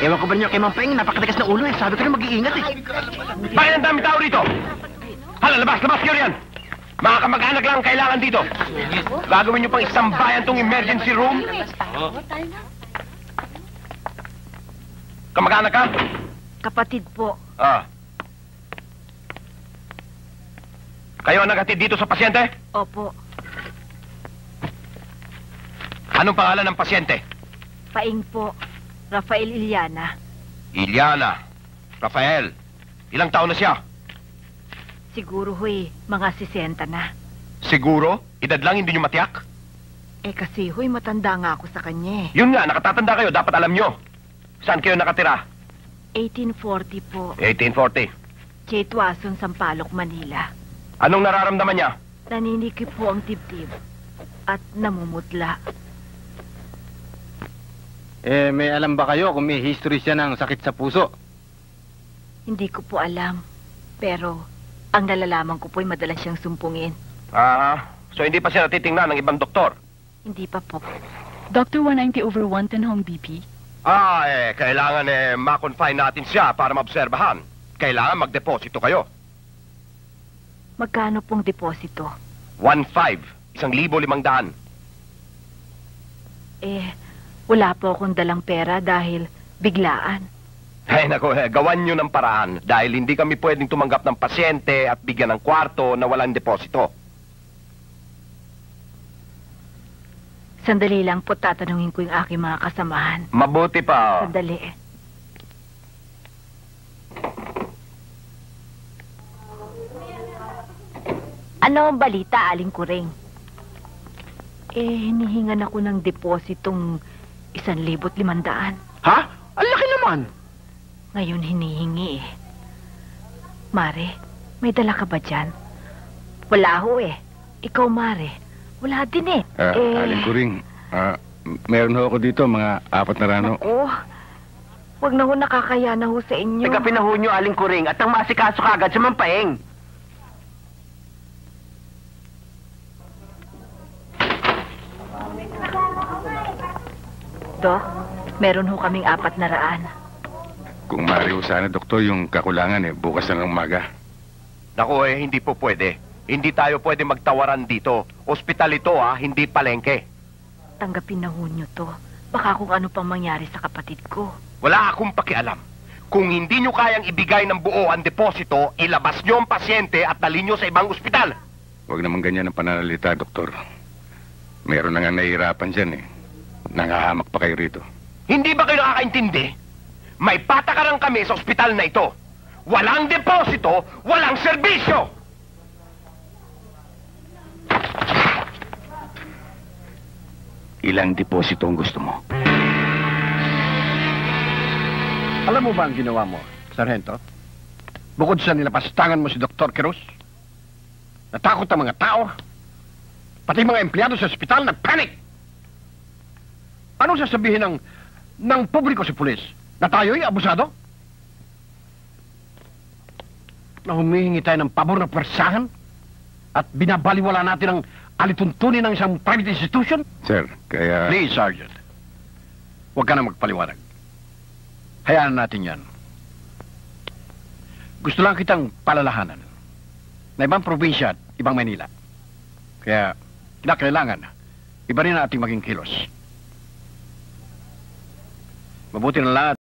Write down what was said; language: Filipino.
Ewan ko ba niyo kay Mang Peng, napakatigas na ulo eh. Sabi ko na mag-iingat eh. Bakit ang dami tao rito? Hala, labas kayo riyan! Mga kamag-anak lang ang kailangan dito. Gagawin niyo pang isang bayan tong emergency room? Kamag-anak ka? Kapatid po. Ah. Kayo ang naghatid dito sa pasyente? Opo. Anong pangalan ng pasyente? Paing po. Rafael Iliana. Iliana. Rafael. Ilang taon na siya? Siguro huy, mga 60 na. Siguro? Edad lang hindi niyo matiyak? Eh kasi huy, matanda nga ako sa kanya eh. Yun nga, nakatatanda kayo. Dapat alam nyo. Saan kayo nakatira? 1840 po. 1840. Chetuason, Sampaloc, Manila. Anong nararamdaman niya? Naninikip po ang dibdib. At namumutla. Eh, may alam ba kayo kung may history siya ng sakit sa puso? Hindi ko po alam. Pero, ang nalalaman ko po'y madalas siyang sumpungin. Ah, so hindi pa siya natitingnan ng ibang doktor? Hindi pa po. Dr. 190/1 Hong BP. Kailangan ma-confine natin siya para maobserbahan. Kailangan magdeposito kayo. Magkano pong deposito? 1,500. 1,500. Eh, wala po akong dalang pera dahil biglaan. Ay, naku, gawan nyo ng paraan dahil hindi kami pwedeng tumanggap ng pasyente at bigyan ng kwarto na walang deposito. Sandali lang po, tatanungin ko yung aking mga kasamahan. Mabuti pa. Sandali. Ano ang balita, Aling Kuring? Hinihingan ako ng depositong 1,500. Ha? Ang laki naman. Ngayon hinihingi eh. Mare, may dala ka ba dyan? Wala ho eh. Ikaw, Mare. Wala din eh. Aling Kuring, meron ho ako dito, mga 4 na rano. Oo. Huwag na ho, nakakaya na ho sa inyo. Tagapin na ho niyo, Aling Kuring, at ang masikaso kagad sa Mang Peng. Dok, meron ho kaming 400. Kung maaari ho sana, doktor, yung kakulangan bukas na ng umaga. Naku, hindi po pwede. Hindi tayo pwede magtawaran dito. Ospital ito, hindi palengke. Tanggapin na ho nyo to. Baka kung ano pang mangyari sa kapatid ko. Wala akong pakialam. Kung hindi nyo kayang ibigay ng buo ang deposito, ilabas nyo ang pasyente at dalhin nyo sa ibang ospital. Huwag naman ganyan ang pananalita, doktor. Meron na nga nahihirapan dyan Nangahamak pa kayo rito. Hindi ba kayo nakakaintindi? May patakaran kami sa ospital na ito. Walang deposito, walang serbisyo! Ilang deposito ang gusto mo? Alam mo ba ang ginawa mo, Sargento? Bukod sa nilapastangan mo si Dr. Cruz, natakot ang mga tao, pati mga empleyado sa ospital nagpanic. Anong sasabihin ng publiko sa pulis? Na tayo'y abusado? Na humihingi tayo ng pabor na pwersahan? At binabaliwala natin ang alituntunin ng isang private institution? Sir, kaya... Please, Sergeant. Huwag ka na magpaliwanag. Hayaan natin yan. Gusto lang kitang palalahanan na ibang probinsya at ibang Manila. Kaya, kinakailangan, iba rin ang ating maging kilos. Mabuti na lahat.